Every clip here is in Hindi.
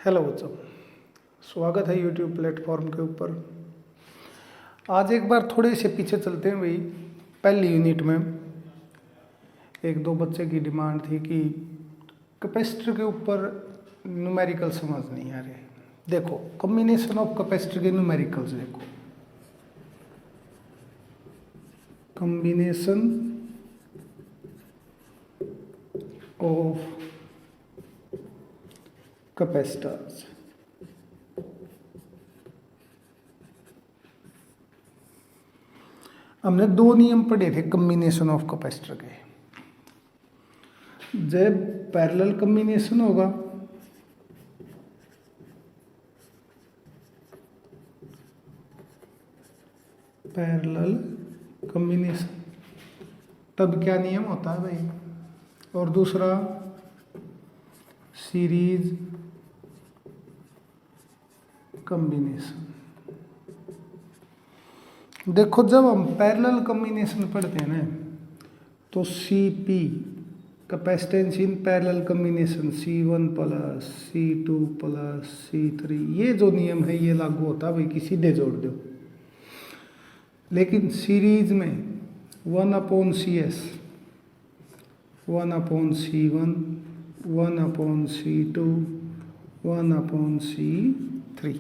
हेलो बच्चों, स्वागत है यूट्यूब प्लेटफॉर्म के ऊपर। आज एक बार थोड़े से पीछे चलते हैं भाई। पहली यूनिट में एक दो बच्चे की डिमांड थी कि कैपेसिटर के ऊपर न्यूमेरिकल समझ नहीं आ रहे। देखो, कॉम्बिनेशन ऑफ कैपेसिटर के न्यूमेरिकल्स देखो। Combination of capacitors. हमने दो नियम पढ़े थे कॉम्बिनेशन ऑफ कैपेसिटर के। जब पैरेलल कॉम्बिनेशन होगा पैरेलल कॉम्बिनेशन, तब क्या नियम होता है भाई। और दूसरा सीरीज कॉम्बिनेशन। देखो, जब हम पैरेलल कॉम्बिनेशन पढ़ते हैं ना, तो CP capacitance in parallel combination C1 plus C2 plus C3, ये जो नियम है ये लागू होता है भाई कि सीधे जोड़ दो। लेकिन सीरीज में 1/CS 1/C1 1/C2 1/C3,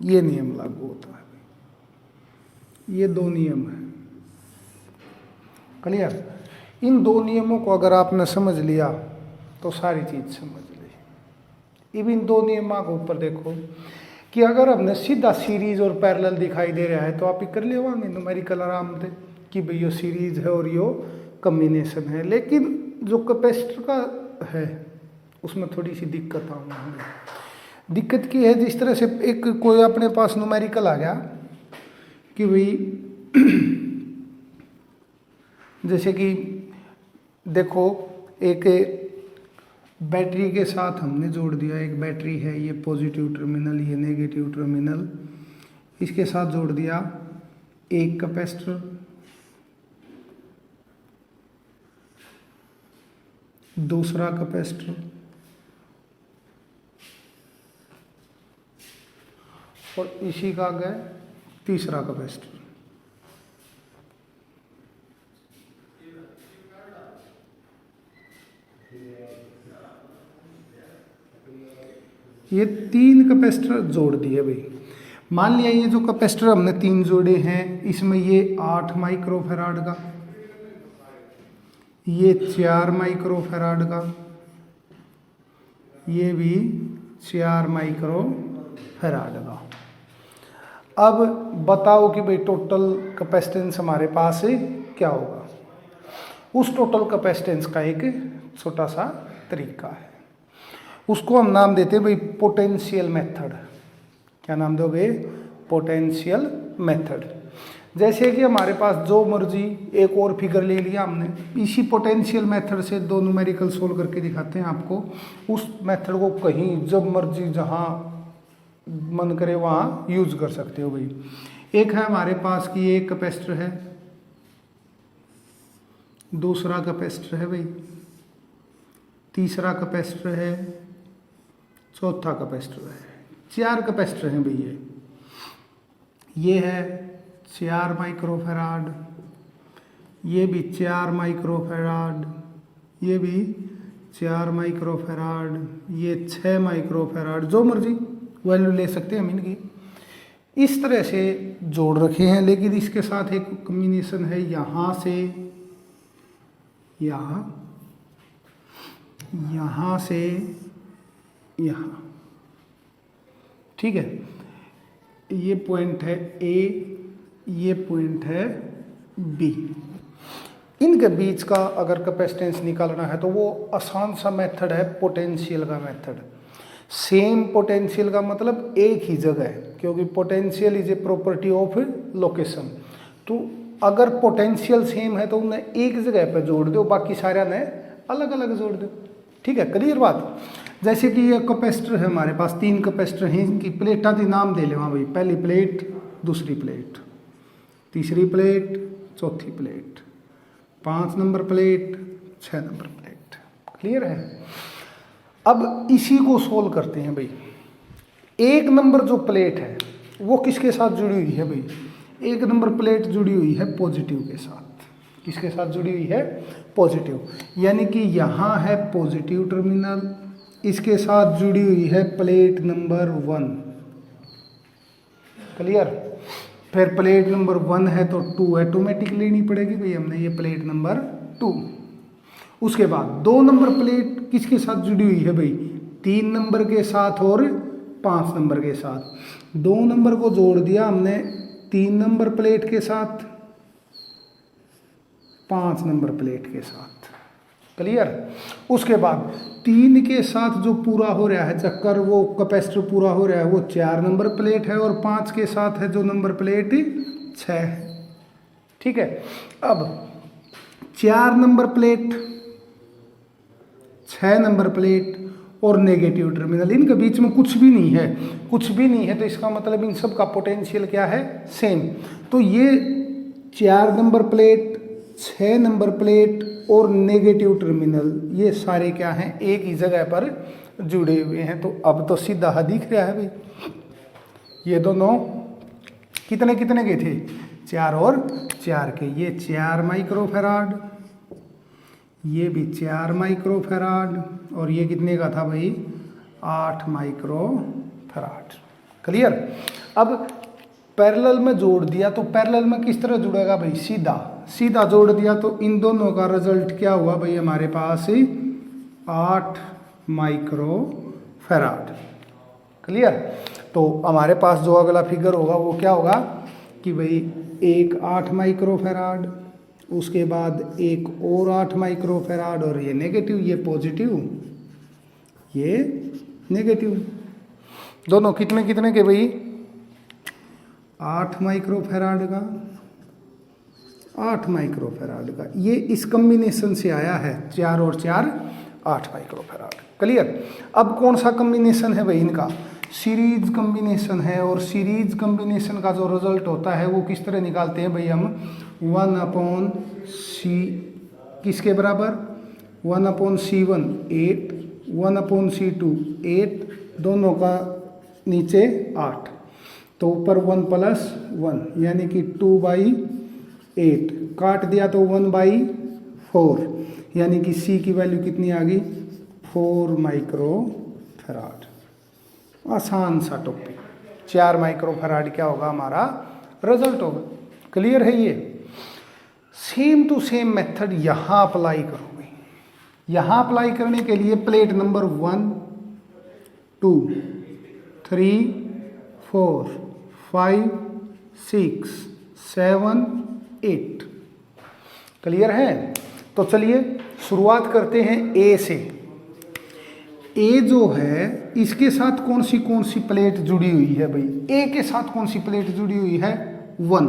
ये नियम लागू होता है। ये दो नियम है, क्लियर। इन दो नियमों को अगर आपने समझ लिया तो सारी चीज समझ ली। अब इन दो नियमों के ऊपर देखो कि अगर हमने सीधा सीरीज और पैरेलल दिखाई दे रहा है तो आप ही कर लियो न्यूमेरिकल आराम से कि भाई ये सीरीज है और ये कॉम्बिनेशन है। लेकिन जो कैपेसिटर का है उसमें थोड़ी सी दिक्कत आऊँगी। दिक्कत की है, जिस तरह से एक कोई अपने पास न्यूमेरिकल आ गया कि भाई जैसे कि देखो, एक बैटरी के साथ हमने जोड़ दिया। एक बैटरी है, ये पॉजिटिव टर्मिनल, ये नेगेटिव टर्मिनल, इसके साथ जोड़ दिया एक कैपेसिटर, दूसरा कैपेसिटर और इसी का आगे तीसरा कैपेसिटर। ये तीन कैपेसिटर जोड़ दिए भाई। मान लिया ये जो कैपेसिटर हमने तीन जोड़े हैं, इसमें ये 8 माइक्रोफैराड का, ये 4 माइक्रोफैराड का, ये भी 4 माइक्रोफैराड का। अब बताओ कि भाई टोटल कैपेसिटेंस हमारे पास क्या होगा। उस टोटल कैपेसिटेंस का एक छोटा सा तरीका है, उसको हम नाम देते हैं भाई पोटेंशियल मेथड। क्या नाम दोगे? Potential method. जैसे कि हमारे पास जो मर्जी एक और फिगर ले लिया हमने, इसी पोटेंशियल मेथड से दो न्यूमेरिकल सोल्व करके दिखाते हैं आपको। उस मेथड को कहीं जब मर्जी जहाँ मन करे वहाँ यूज कर सकते हो भाई। एक है हमारे पास कि एक कैपेसिटर है, दूसरा कैपेसिटर है भाई, तीसरा कैपेसिटर है, चौथा कैपेसिटर है। 4 कैपेसिटर हैं भैया। ये है 4 माइक्रोफैराड, ये भी 4 माइक्रोफैराड, ये भी 4 माइक्रोफैराड, ये 6 माइक्रोफैराड। जो मर्जी वैल्यू ले सकते हैं हम इनकी। इस तरह से जोड़ रखे हैं, लेकिन इसके साथ एक कॉम्बिनेशन है यहाँ से यहाँ, यहाँ से यहाँ, ठीक है। ये पॉइंट है A, ये पॉइंट है B। इनके बीच का अगर कैपेसिटेंस निकालना है तो वो आसान सा मेथड है पोटेंशियल का मेथड। सेम पोटेंशियल का मतलब एक ही जगह है, क्योंकि potential is a property of location. तो अगर पोटेंशियल सेम है तो उन्हें एक जगह पे जोड़ दो, बाकी सारे ने अलग अलग जोड़ दो। ठीक है, क्लियर बात। जैसे कि ये कैपेसिटर है हमारे पास, 3 कैपेसिटर हैं, इनकी प्लेटा के नाम दे ले वहाँ भाई। पहली प्लेट, दूसरी प्लेट, तीसरी प्लेट, चौथी plate, 5 number plate, 6 number plate. Clear है। अब इसी को सोल्व करते हैं भाई। एक नंबर जो प्लेट है वो किसके साथ जुड़ी हुई है भाई? एक नंबर प्लेट जुड़ी हुई है पॉजिटिव के साथ। किसके साथ जुड़ी हुई है? पॉजिटिव। यानी कि यहाँ है पॉजिटिव टर्मिनल, इसके साथ जुड़ी हुई है प्लेट नंबर 1। क्लियर? फिर प्लेट नंबर 1 है तो 2 ऑटोमेटिक लेनी पड़ेगी भाई हमने, ये प्लेट नंबर 2। उसके बाद 2 नंबर प्लेट किसके साथ जुड़ी हुई है भाई? 3 नंबर के साथ और 5 नंबर के साथ। 2 नंबर को जोड़ दिया हमने 3 नंबर प्लेट के साथ, 5 नंबर प्लेट के साथ। क्लियर? उसके बाद 3 के साथ जो पूरा हो रहा है चक्कर, वो कैपेसिटर पूरा हो रहा है, वो 4 नंबर प्लेट है, और 5 के साथ है जो नंबर प्लेट 6 है। ठीक है? अब 4 नंबर प्लेट, 6 नंबर प्लेट और नेगेटिव टर्मिनल, इनके बीच में कुछ भी नहीं है। कुछ भी नहीं है तो इसका मतलब इन सब का पोटेंशियल क्या है? सेम। तो ये 4 नंबर प्लेट, 6 नंबर प्लेट और नेगेटिव टर्मिनल, ये सारे क्या हैं? एक ही जगह पर जुड़े हुए हैं। तो अब तो सीधा दिख रहा है भाई, ये दोनों कितने कितने के थे? 4 और 4 के। ये 4 माइक्रोफैराड, ये भी 4 माइक्रोफैराड, और ये कितने का था भाई? 8 माइक्रोफैराड। क्लियर? अब पैरेलल में जोड़ दिया तो पैरेलल में किस तरह जुड़ेगा भाई? सीधा सीधा जोड़ दिया तो इन दोनों का रिजल्ट क्या हुआ भाई? हमारे पास 8 माइक्रोफैराड। क्लियर? तो हमारे पास जो अगला फिगर होगा वो क्या होगा कि भाई एक 8 माइक्रोफैराड, उसके बाद एक और 8 माइक्रोफैराड, और ये नेगेटिव, ये पॉजिटिव, ये नेगेटिव। दोनों कितने कितने के भाई? 8 माइक्रोफैराड का, 8 माइक्रोफैराड का। ये इस कॉम्बिनेशन से आया है, 4 और 4 8 माइक्रोफैराड। क्लियर? अब कौन सा कॉम्बिनेशन है भाई इनका? सीरीज कॉम्बिनेशन है, और सीरीज कॉम्बिनेशन का जो रिजल्ट होता है वो किस तरह निकालते हैं भाई हम? 1/c किसके बराबर? 1/c1 8, 1/c2 8, दोनों का नीचे 8, तो ऊपर 1 + 1 यानी कि 2/8, काट दिया तो 1/4, यानी कि c की वैल्यू कितनी आ गई? 4 माइक्रोफैराड। आसान सा टॉपिक। 4 माइक्रोफैराड क्या होगा? हमारा रिजल्ट होगा। क्लियर है? ये सेम टू सेम मेथड यहाँ अप्लाई करोगे। यहाँ अप्लाई करने के लिए प्लेट नंबर 1 2 3 4 5 6 7 8। क्लियर है? तो चलिए शुरुआत करते हैं ए से। ए जो है इसके साथ कौन सी प्लेट जुड़ी हुई है भाई? ए के साथ कौन सी प्लेट जुड़ी हुई है? 1।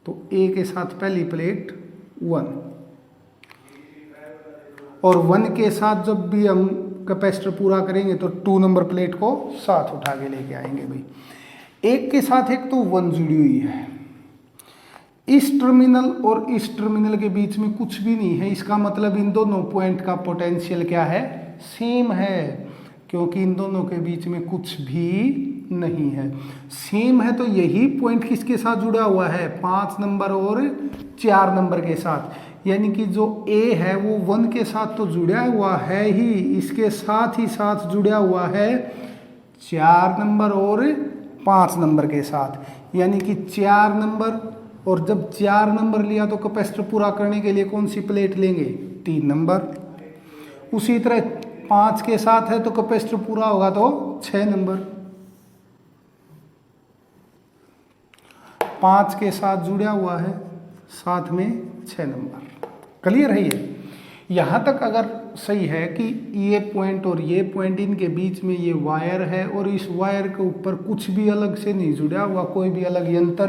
तो ए के साथ पहली प्लेट 1, और 1 के साथ जब भी हम कैपेसिटर पूरा करेंगे तो 2 नंबर प्लेट को साथ उठा के लेके आएंगे भाई। एक के साथ एक तो 1 जुड़ी हुई है, इस टर्मिनल और इस टर्मिनल के बीच में कुछ भी नहीं है। इसका मतलब इन दोनों पॉइंट का पोटेंशियल क्या है? सेम है, क्योंकि इन दोनों के बीच में कुछ भी नहीं है। सेम है तो यही पॉइंट किसके साथ जुड़ा हुआ है? 5 नंबर और 4 नंबर के साथ। यानी कि जो ए है वो 1 के साथ तो जुड़ा हुआ है ही, इसके साथ ही साथ जुड़ा हुआ है 4 नंबर और 5 नंबर के साथ। यानी कि 4 नंबर, और जब 4 नंबर लिया तो कैपेसिटर पूरा करने के लिए कौन सी प्लेट लेंगे? 3 नंबर। उसी तरह 5 के साथ है तो कैपेसिटर पूरा होगा तो 6 नंबर। 5 के साथ जुड़ा हुआ है, साथ में 6 नंबर। क्लियर है? ये यहाँ तक अगर सही है कि ये पॉइंट और ये पॉइंट, इनके बीच में ये वायर है, और इस वायर के ऊपर कुछ भी अलग से नहीं जुड़ा हुआ, कोई भी अलग यंत्र,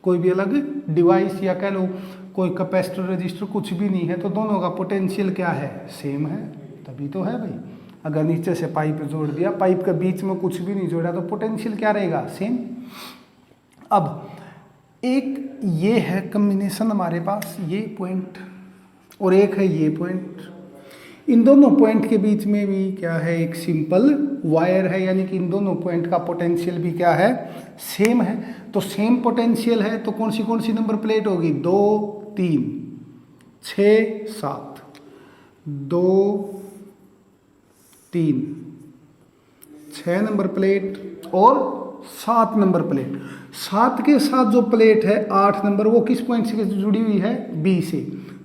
कोई भी अलग डिवाइस, या कह लो कोई कैपेसिटर रजिस्टर कुछ भी नहीं है, तो दोनों का पोटेंशियल क्या है? सेम है। तभी तो है भाई। अगर नीचे से पाइप जोड़ दिया, पाइप के बीच में कुछ भी नहीं जोड़ा, तो पोटेंशियल क्या रहेगा? सेम। अब एक ये है कॉम्बिनेशन हमारे पास, ये पॉइंट, और एक है ये पॉइंट। इन दोनों पॉइंट के बीच में भी क्या है, एक सिंपल वायर है, यानी कि इन दोनों पॉइंट का पोटेंशियल भी क्या है, सेम है। तो सेम पोटेंशियल है तो कौन सी नंबर प्लेट होगी, 2 3 6 7, 2 3 6 नंबर प्लेट और 7 नंबर प्लेट। 7 के साथ जो प्लेट है 8 नंबर, वो किस पॉइंट से जुड़ी हुई है, बी से।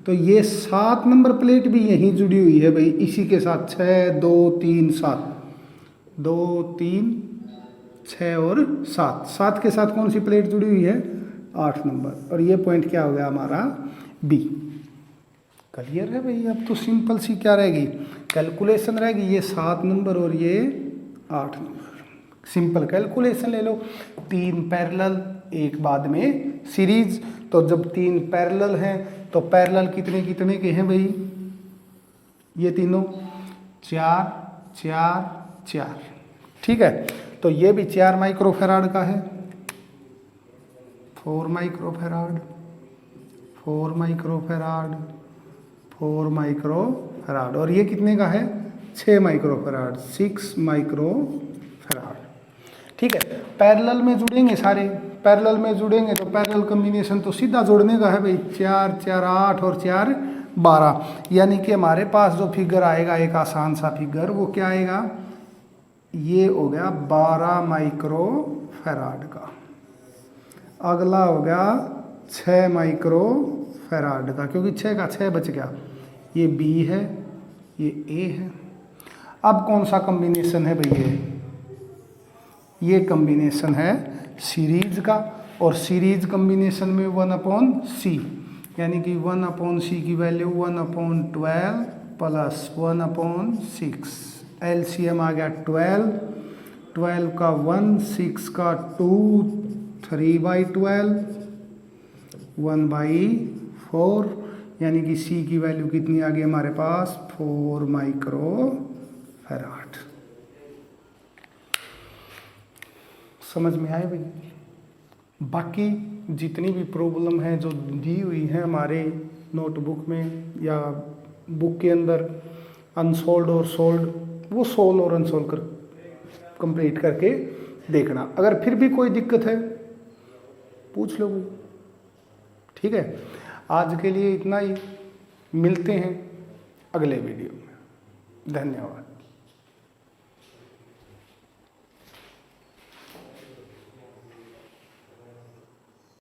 तो ये 7 नंबर प्लेट भी यहीं जुड़ी हुई है भाई, इसी के साथ 6 2 3 7, 2 3 6 और 7। 7 के साथ कौन सी प्लेट जुड़ी हुई है, 8 नंबर, और ये पॉइंट क्या हो गया हमारा, बी। क्लियर है भाई। अब तो सिंपल सी क्या रहेगी, कैलकुलेशन रहेगी, ये 7 नंबर और ये 8 नंबर। सिंपल कैलकुलेशन ले लो, 3 पैरेलल एक बाद में सीरीज। तो जब 3 पैरेलल हैं तो पैरेलल कितने कितने के हैं भाई, ये तीनों 4 4 4, ठीक है। तो ये भी 4 माइक्रोफैराड का है, 4 माइक्रोफैराड 4 माइक्रोफैराड 4 माइक्रोफैराड, और ये कितने का है, 6 माइक्रोफैराड 6 माइक्रोफैराड, ठीक है। पैरेलल में जुड़ेंगे सारे, पैरेलल में जुड़ेंगे तो पैरेलल कॉम्बिनेशन तो सीधा जोड़ने का है भाई, 4 4 8 और 4 12, यानी कि हमारे पास जो फिगर आएगा एक आसान सा फिगर, वो क्या आएगा, ये हो गया 12 माइक्रोफैराड का। अगला हो गया 6 माइक्रोफैराड का, क्योंकि 6 का 6 बच गया, ये बी है ये ए है। अब कौन सा कॉम्बिनेशन है भैया, ये कॉम्बिनेशन है सीरीज का, और सीरीज कॉम्बिनेशन में 1/c, यानी कि 1/c की वैल्यू 1/12 प्लस 1/6, एलसीएम आ गया 12, 12 का 1, 6 का 2, 3/12, 1/4, यानी कि c की वैल्यू कितनी आ गई हमारे पास, 4 माइक्रोफैराड। समझ में आए भाई। बाकी जितनी भी प्रॉब्लम है जो दी हुई है हमारे नोटबुक में या बुक के अंदर, अनसोल्ड और सोल्ड, वो सोल्व और अनसोल्व कर कंप्लीट करके देखना। अगर फिर भी कोई दिक्कत है पूछ लो भाई, ठीक है। आज के लिए इतना ही, मिलते हैं अगले वीडियो में, धन्यवाद।